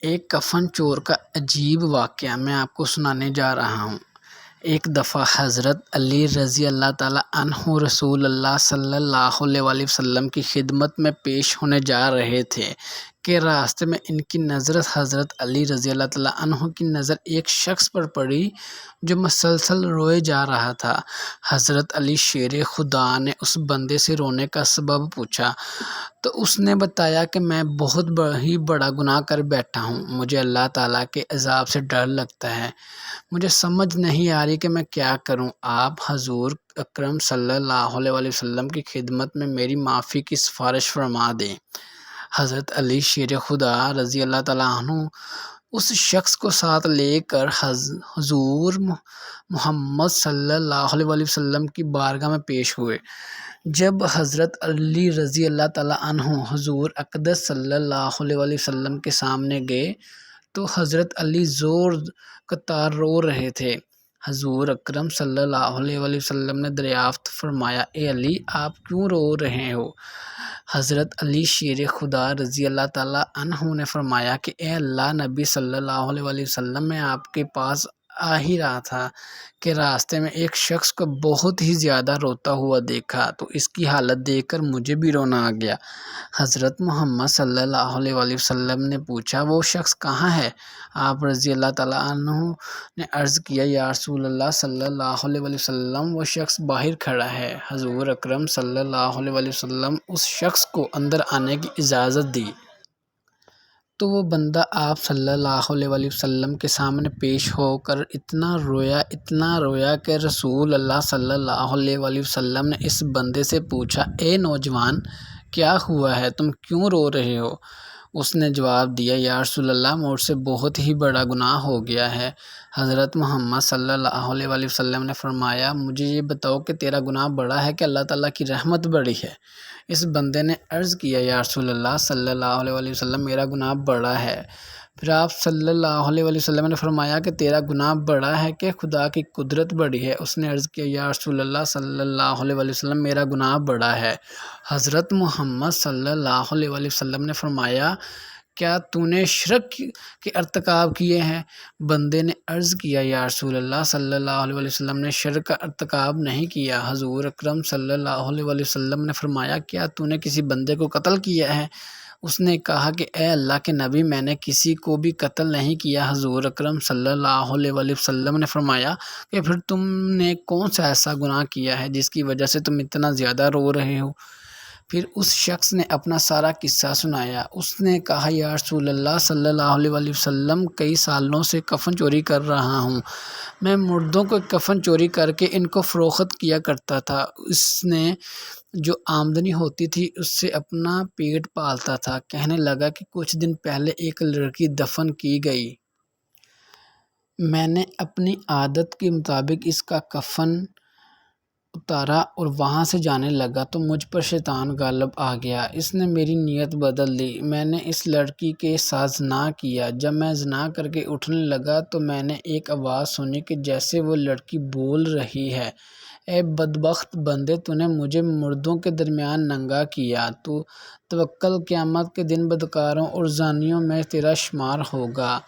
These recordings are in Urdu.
ایک کفن چور کا عجیب واقعہ میں آپ کو سنانے جا رہا ہوں۔ ایک دفعہ حضرت علی رضی اللہ تعالیٰ عنہ رسول اللہ صلی اللہ علیہ وآلہ وسلم کی خدمت میں پیش ہونے جا رہے تھے کہ راستے میں ان کی نظر حضرت علی رضی اللہ تعالیٰ عنہ کی نظر ایک شخص پر پڑی جو مسلسل روئے جا رہا تھا۔ حضرت علی شیر خدا نے اس بندے سے رونے کا سبب پوچھا تو اس نے بتایا کہ میں بہت ہی بڑا گناہ کر بیٹھا ہوں، مجھے اللہ تعالیٰ کے عذاب سے ڈر لگتا ہے، مجھے سمجھ نہیں آ رہی کہ میں کیا کروں۔ آپ حضور اکرم صلی اللہ علیہ وآلہ وسلم کی خدمت میں میری معافی کی سفارش فرما دیں۔ حضرت علی شیر خدا رضی اللہ تعالیٰ عنہ اس شخص کو ساتھ لے کر حضور محمد صلی اللہ علیہ وآلہ وسلم کی بارگاہ میں پیش ہوئے۔ جب حضرت علی رضی اللہ تعالیٰ عنہ حضور اقدس صلی اللہ علیہ وآلہ وسلم کے سامنے گئے تو حضرت علی زور قطار رو رہے تھے۔ حضور اکرم صلی اللہ علیہ وآلہ وسلم نے دریافت فرمایا، اے علی، آپ کیوں رو رہے ہو؟ حضرت علی شیر خدا رضی اللہ تعالیٰ عنہ نے فرمایا کہ اے اللہ نبی صلی اللہ علیہ وآلہ وسلم، میں آپ کے پاس آ ہی رہا تھا کہ راستے میں ایک شخص کو بہت ہی زیادہ روتا ہوا دیکھا تو اس کی حالت دیکھ کر مجھے بھی رونا آ گیا۔ حضرت محمد صلی اللہ علیہ وآلہ وسلم نے پوچھا، وہ شخص کہاں ہے؟ آپ رضی اللہ تعالیٰ عنہ نے عرض کیا، یا رسول اللہ صلی اللہ علیہ وآلہ وسلم، وہ شخص باہر کھڑا ہے۔ حضور اکرم صلی اللہ علیہ وآلہ وسلم اس شخص کو اندر آنے کی اجازت دی تو وہ بندہ آپ صلی اللہ علیہ وآلہ وسلم کے سامنے پیش ہو کر اتنا رویا کہ رسول اللہ صلی اللہ علیہ وآلہ وسلم نے اس بندے سے پوچھا، اے نوجوان، کیا ہوا ہے، تم کیوں رو رہے ہو؟ اس نے جواب دیا، یا رسول اللہ، مجھ سے بہت ہی بڑا گناہ ہو گیا ہے۔ حضرت محمد صلی اللہ علیہ وآلہ وسلم نے فرمایا، مجھے یہ بتاؤ کہ تیرا گناہ بڑا ہے کہ اللہ تعالیٰ کی رحمت بڑی ہے؟ اس بندے نے عرض کیا، یا رسول اللہ صلی اللہ علیہ وآلہ وسلم، میرا گناہ بڑا ہے۔ پھر آپ صلی اللہ علیہ وآلہ وسلم نے فرمایا کہ تیرا گناہ بڑا ہے کہ خدا کی قدرت بڑی ہے؟ اس نے عرض کیا، یا رسول اللہ صلی اللہ علیہ وآلہ وسلم، میرا گناہ بڑا ہے۔ حضرت محمد صلی اللہ علیہ وآلہ وسلم نے فرمایا، کیا تو نے شرک کے ارتکاب کیے ہیں؟ بندے نے عرض کیا، یا رسول اللہ صلی اللہ علیہ وآلہ وسلم نے شرک کا ارتکاب نہیں کیا۔ حضور اکرم صلی اللہ علیہ وآلہ وسلم نے فرمایا، کیا تو نے کسی بندے کو قتل کیا ہے؟ اس نے کہا کہ اے اللہ کے نبی، میں نے کسی کو بھی قتل نہیں کیا۔ حضور اکرم صلی اللہ علیہ وآلہ وسلم نے فرمایا کہ پھر تم نے کون سا ایسا گناہ کیا ہے جس کی وجہ سے تم اتنا زیادہ رو رہے ہو؟ پھر اس شخص نے اپنا سارا قصہ سنایا۔ اس نے کہا، یا رسول اللہ صلی اللہ علیہ وآلہ وسلم، کئی سالوں سے کفن چوری کر رہا ہوں، میں مردوں کو کفن چوری کر کے ان کو فروخت کیا کرتا تھا، اس نے جو آمدنی ہوتی تھی اس سے اپنا پیٹ پالتا تھا۔ کہنے لگا کہ کچھ دن پہلے ایک لڑکی دفن کی گئی، میں نے اپنی عادت کے مطابق اس کا کفن اتارا اور وہاں سے جانے لگا تو مجھ پر شیطان غالب آ گیا، اس نے میری نیت بدل دی، میں نے اس لڑکی کے ساتھ زنا کیا۔ جب میں زنا کر کے اٹھنے لگا تو میں نے ایک آواز سنی کہ جیسے وہ لڑکی بول رہی ہے، اے بدبخت بندے، تو نے مجھے مردوں کے درمیان ننگا کیا، تو توکل، قیامت کے دن بدکاروں اور زانیوں میں تیرا شمار ہوگا،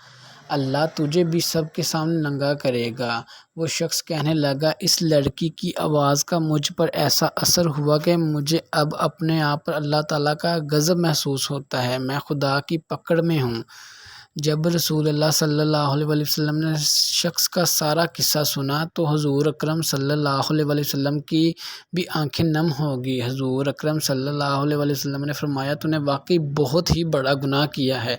اللہ تجھے بھی سب کے سامنے ننگا کرے گا۔ وہ شخص کہنے لگا، اس لڑکی کی آواز کا مجھ پر ایسا اثر ہوا کہ مجھے اب اپنے آپ پر اللہ تعالیٰ کا غضب محسوس ہوتا ہے، میں خدا کی پکڑ میں ہوں۔ جب رسول اللہ صلی اللہ علیہ وآلہ وسلم نے شخص کا سارا قصہ سنا تو حضور اکرم صلی اللہ علیہ وآلہ وسلم کی بھی آنکھیں نم ہو گئی۔ حضور اکرم صلی اللہ علیہ وآلہ وسلم نے فرمایا، تو نے واقعی بہت ہی بڑا گناہ کیا ہے۔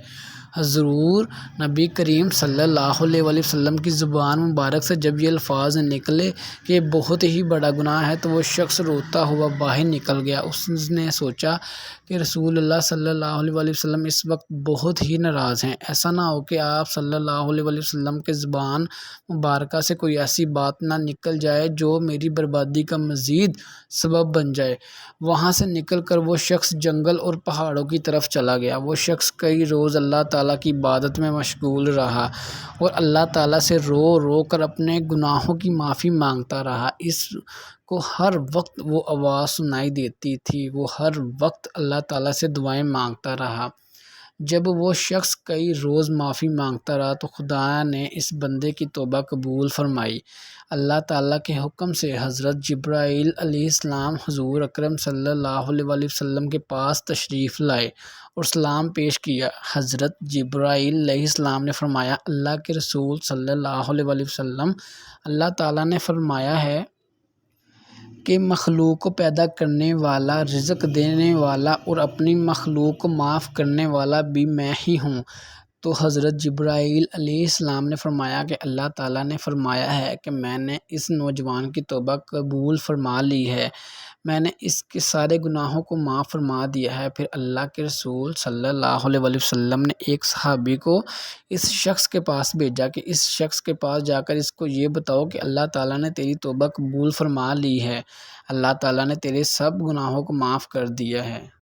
حضور نبی کریم صلی اللہ علیہ وآلہ وسلم کی زبان مبارک سے جب یہ الفاظ نکلے کہ بہت ہی بڑا گناہ ہے تو وہ شخص روتا ہوا باہر نکل گیا۔ اس نے سوچا کہ رسول اللہ صلی اللہ علیہ وآلہ وسلم اس وقت بہت ہی ناراض ہیں، ایسا نہ ہو کہ آپ صلی اللہ علیہ وآلہ وسلم کے زبان مبارکہ سے کوئی ایسی بات نہ نکل جائے جو میری بربادی کا مزید سبب بن جائے۔ وہاں سے نکل کر وہ شخص جنگل اور پہاڑوں کی طرف چلا گیا۔ وہ شخص کئی روز اللہ تعالیٰ کی عبادت میں مشغول رہا اور اللہ تعالیٰ سے رو رو کر اپنے گناہوں کی معافی مانگتا رہا۔ اس کو ہر وقت وہ آواز سنائی دیتی تھی، وہ ہر وقت اللہ تعالیٰ سے دعائیں مانگتا رہا۔ جب وہ شخص کئی روز معافی مانگتا رہا تو خدا نے اس بندے کی توبہ قبول فرمائی۔ اللہ تعالیٰ کے حکم سے حضرت جبرائیل علیہ السلام حضور اکرم صلی اللہ علیہ وآلہ وسلم کے پاس تشریف لائے اور سلام پیش کیا۔ حضرت جبرائیل علیہ السلام نے فرمایا، اللہ کے رسول صلی اللہ علیہ وآلہ وسلم، اللہ تعالیٰ نے فرمایا ہے کہ مخلوق کو پیدا کرنے والا، رزق دینے والا اور اپنی مخلوق کو معاف کرنے والا بھی میں ہی ہوں۔ تو حضرت جبرائیل علیہ السلام نے فرمایا کہ اللہ تعالیٰ نے فرمایا ہے کہ میں نے اس نوجوان کی توبہ قبول فرما لی ہے، میں نے اس کے سارے گناہوں کو معاف فرما دیا ہے۔ پھر اللہ کے رسول صلی اللہ علیہ وآلہ وسلم نے ایک صحابی کو اس شخص کے پاس بھیجا کہ اس شخص کے پاس جا کر اس کو یہ بتاؤ کہ اللہ تعالیٰ نے تیری توبہ قبول فرما لی ہے، اللہ تعالیٰ نے تیرے سب گناہوں کو معاف کر دیا ہے۔